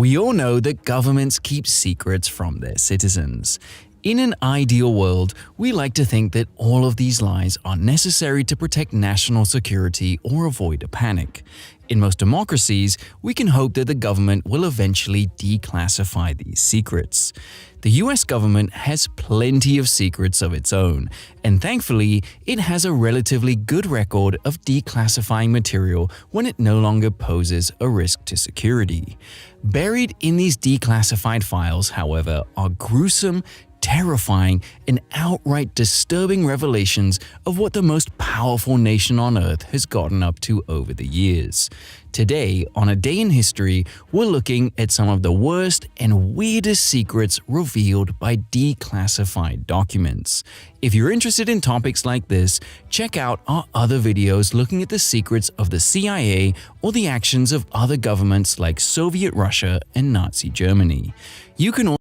We all know that governments keep secrets from their citizens. In an ideal world, we like to think that all of these lies are necessary to protect national security or avoid a panic. In most democracies, we can hope that the government will eventually declassify these secrets. The US government has plenty of secrets of its own, and thankfully, it has a relatively good record of declassifying material when it no longer poses a risk to security. Buried in these declassified files, however, are gruesome, terrifying, and outright disturbing revelations of what the most powerful nation on Earth has gotten up to over the years. Today, on A Day in History, we're looking at some of the worst and weirdest secrets revealed by declassified documents. If you're interested in topics like this, check out our other videos looking at the secrets of the CIA or the actions of other governments like Soviet Russia and Nazi Germany. You can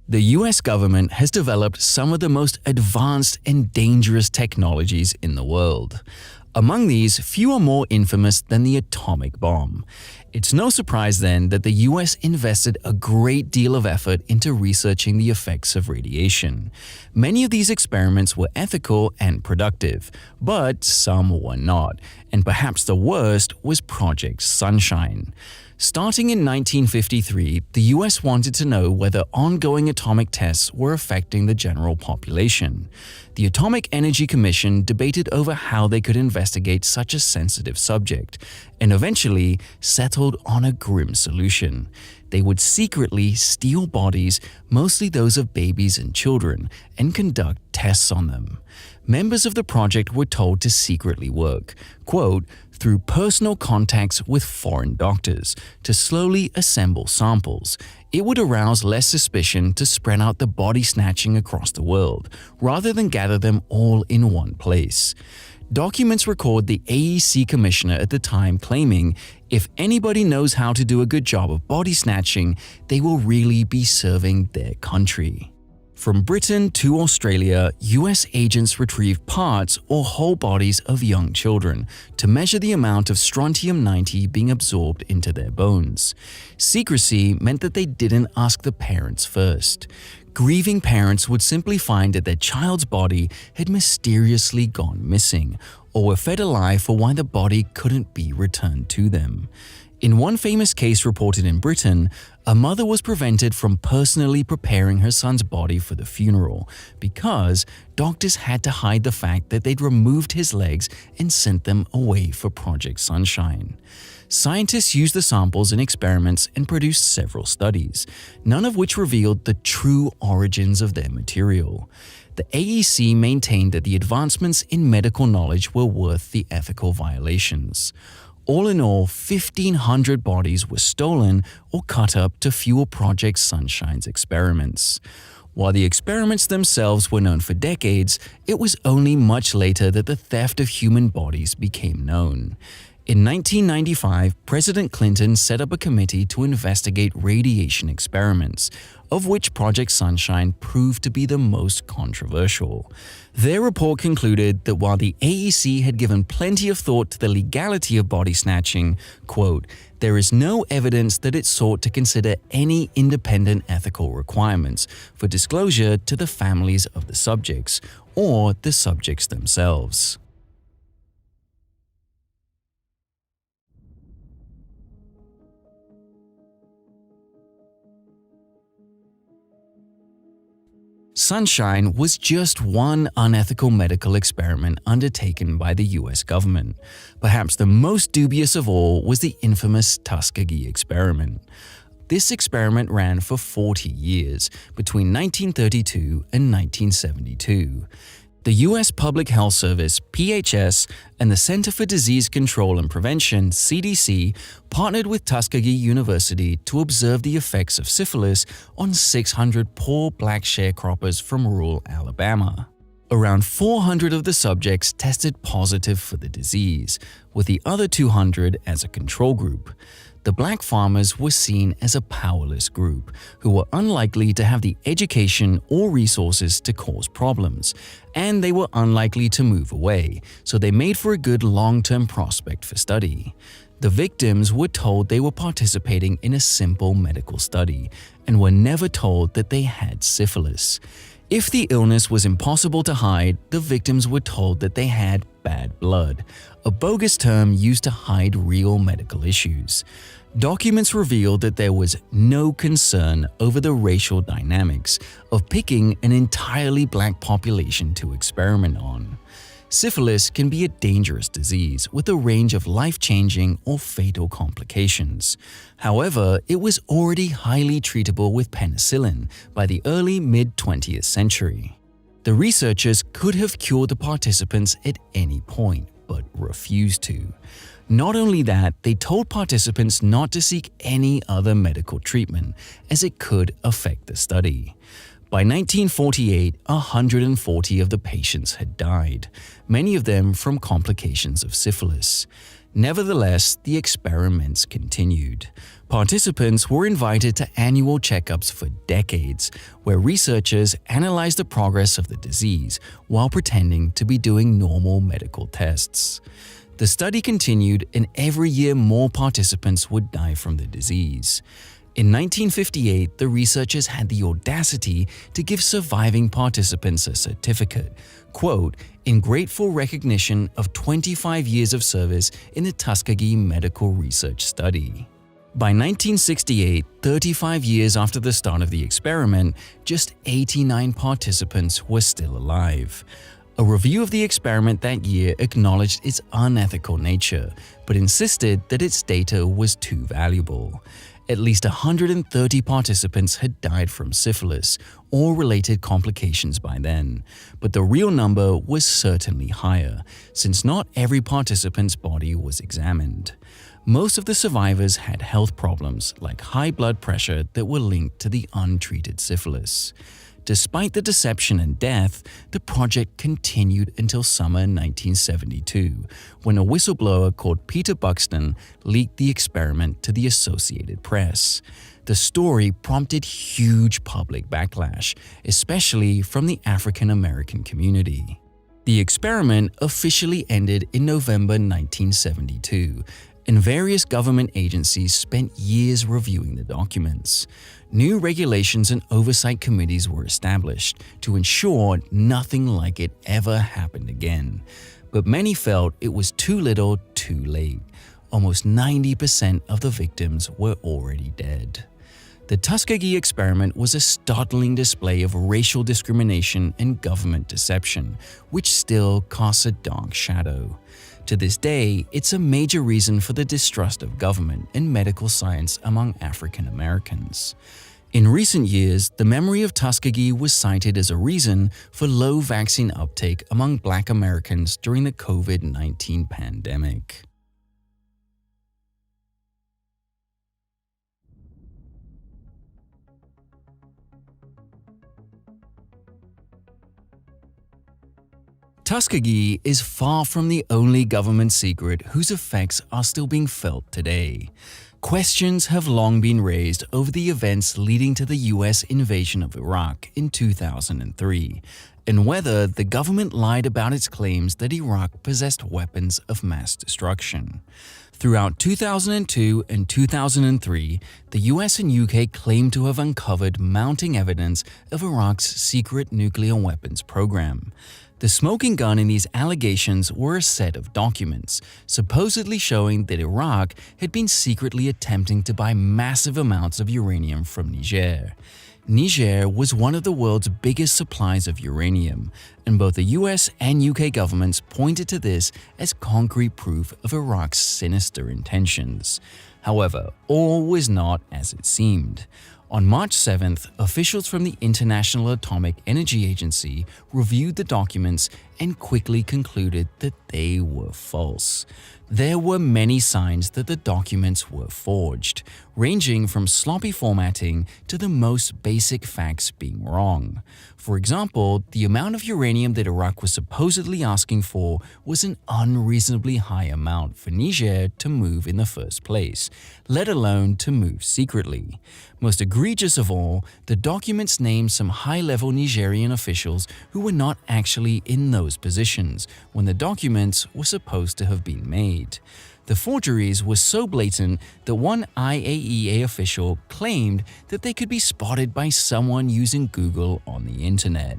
The US government has developed some of the most advanced and dangerous technologies in the world. Among these, few are more infamous than the atomic bomb. It's no surprise then that the US invested a great deal of effort into researching the effects of radiation. Many of these experiments were ethical and productive, but some were not, and perhaps the worst was Project Sunshine. Starting in 1953, the US wanted to know whether ongoing atomic tests were affecting the general population. The Atomic Energy Commission debated over how they could investigate such a sensitive subject, and eventually settled on a grim solution. They would secretly steal bodies, mostly those of babies and children, and conduct tests on them. Members of the project were told to secretly work, quote, through personal contacts with foreign doctors, to slowly assemble samples. It would arouse less suspicion to spread out the body snatching across the world, rather than gather them all in one place. Documents record the AEC commissioner at the time claiming, if anybody knows how to do a good job of body snatching, they will really be serving their country. From Britain to Australia, US agents retrieved parts or whole bodies of young children to measure the amount of strontium-90 being absorbed into their bones. Secrecy meant that they didn't ask the parents first. Grieving parents would simply find that their child's body had mysteriously gone missing, or were fed a lie for why the body couldn't be returned to them. In one famous case reported in Britain, a mother was prevented from personally preparing her son's body for the funeral because doctors had to hide the fact that they'd removed his legs and sent them away for Project Sunshine. Scientists used the samples in experiments and produced several studies, none of which revealed the true origins of their material. The AEC maintained that the advancements in medical knowledge were worth the ethical violations. All in all, 1,500 bodies were stolen or cut up to fuel Project Sunshine's experiments. While the experiments themselves were known for decades, it was only much later that the theft of human bodies became known. In 1995, President Clinton set up a committee to investigate radiation experiments, of which Project Sunshine proved to be the most controversial. Their report concluded that while the AEC had given plenty of thought to the legality of body snatching, quote, there is no evidence that it sought to consider any independent ethical requirements for disclosure to the families of the subjects or the subjects themselves. Sunshine was just one unethical medical experiment undertaken by the US government. Perhaps the most dubious of all was the infamous Tuskegee experiment. This experiment ran for 40 years, between 1932 and 1972. The US Public Health Service, PHS, and the Center for Disease Control and Prevention, CDC, partnered with Tuskegee University to observe the effects of syphilis on 600 poor black sharecroppers from rural Alabama. Around 400 of the subjects tested positive for the disease, with the other 200 as a control group. The black farmers were seen as a powerless group who were unlikely to have the education or resources to cause problems, and they were unlikely to move away, so they made for a good long-term prospect for study. The victims were told they were participating in a simple medical study and were never told that they had syphilis. If the illness was impossible to hide, the victims were told that they had bad blood, a bogus term used to hide real medical issues. Documents revealed that there was no concern over the racial dynamics of picking an entirely black population to experiment on. Syphilis can be a dangerous disease with a range of life-changing or fatal complications. However, it was already highly treatable with penicillin by the early mid-20th century. The researchers could have cured the participants at any point, but refused to. Not only that, they told participants not to seek any other medical treatment, as it could affect the study. By 1948, 140 of the patients had died, many of them from complications of syphilis. Nevertheless, the experiments continued. Participants were invited to annual checkups for decades, where researchers analyzed the progress of the disease while pretending to be doing normal medical tests. The study continued, and every year more participants would die from the disease. In 1958, the researchers had the audacity to give surviving participants a certificate, quote, "in grateful recognition of 25 years of service in the Tuskegee Medical Research Study." By 1968, 35 years after the start of the experiment, just 89 participants were still alive. A review of the experiment that year acknowledged its unethical nature, but insisted that its data was too valuable. At least 130 participants had died from syphilis or related complications by then, but the real number was certainly higher, since not every participant's body was examined. Most of the survivors had health problems like high blood pressure that were linked to the untreated syphilis. Despite the deception and death, the project continued until summer 1972, when a whistleblower called Peter Buxton leaked the experiment to the Associated Press. The story prompted huge public backlash, especially from the African American community. The experiment officially ended in November 1972, and various government agencies spent years reviewing the documents. New regulations and oversight committees were established to ensure nothing like it ever happened again. But many felt it was too little, too late. Almost 90% of the victims were already dead. The Tuskegee experiment was a startling display of racial discrimination and government deception, which still casts a dark shadow. To this day, it's a major reason for the distrust of government and medical science among African Americans. In recent years, the memory of Tuskegee was cited as a reason for low vaccine uptake among Black Americans during the COVID-19 pandemic. Tuskegee is far from the only government secret whose effects are still being felt today. Questions have long been raised over the events leading to the US invasion of Iraq in 2003, and whether the government lied about its claims that Iraq possessed weapons of mass destruction. Throughout 2002 and 2003, the US and UK claimed to have uncovered mounting evidence of Iraq's secret nuclear weapons program. The smoking gun in these allegations were a set of documents, supposedly showing that Iraq had been secretly attempting to buy massive amounts of uranium from Niger. Niger was one of the world's biggest supplies of uranium, and both the US and UK governments pointed to this as concrete proof of Iraq's sinister intentions. However, all was not as it seemed. On March 7th, officials from the International Atomic Energy Agency reviewed the documents and quickly concluded that they were false. There were many signs that the documents were forged, ranging from sloppy formatting to the most basic facts being wrong. For example, the amount of uranium that Iraq was supposedly asking for was an unreasonably high amount for Niger to move in the first place, let alone to move secretly. Most egregious of all, the documents named some high-level Nigerian officials who were not actually in those positions when the documents were supposed to have been made. The forgeries were so blatant that one IAEA official claimed that they could be spotted by someone using Google on the internet.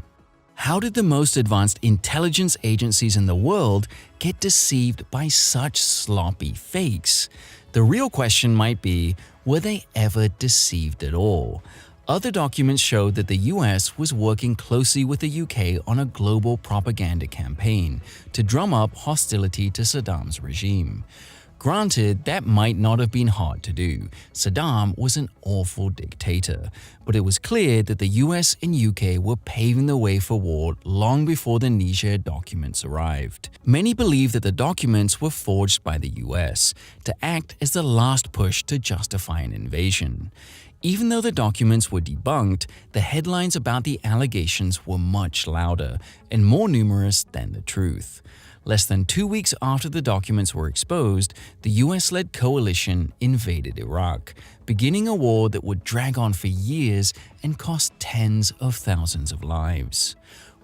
How did the most advanced intelligence agencies in the world get deceived by such sloppy fakes? The real question might be, were they ever deceived at all? Other documents showed that the US was working closely with the UK on a global propaganda campaign to drum up hostility to Saddam's regime. Granted, that might not have been hard to do. Saddam was an awful dictator, but it was clear that the US and UK were paving the way for war long before the Niger documents arrived. Many believe that the documents were forged by the US to act as the last push to justify an invasion. Even though the documents were debunked, the headlines about the allegations were much louder and more numerous than the truth. Less than 2 weeks after the documents were exposed, the US-led coalition invaded Iraq, beginning a war that would drag on for years and cost tens of thousands of lives.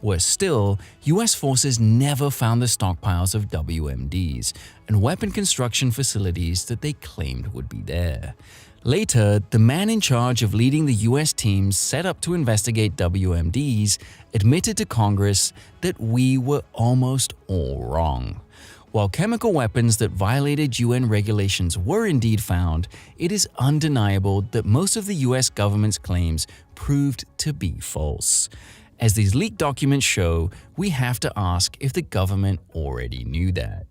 Worse still, US forces never found the stockpiles of WMDs and weapon construction facilities that they claimed would be there. Later, the man in charge of leading the US teams set up to investigate WMDs admitted to Congress that we were almost all wrong. While chemical weapons that violated UN regulations were indeed found, it is undeniable that most of the US government's claims proved to be false. As these leaked documents show, we have to ask if the government already knew that.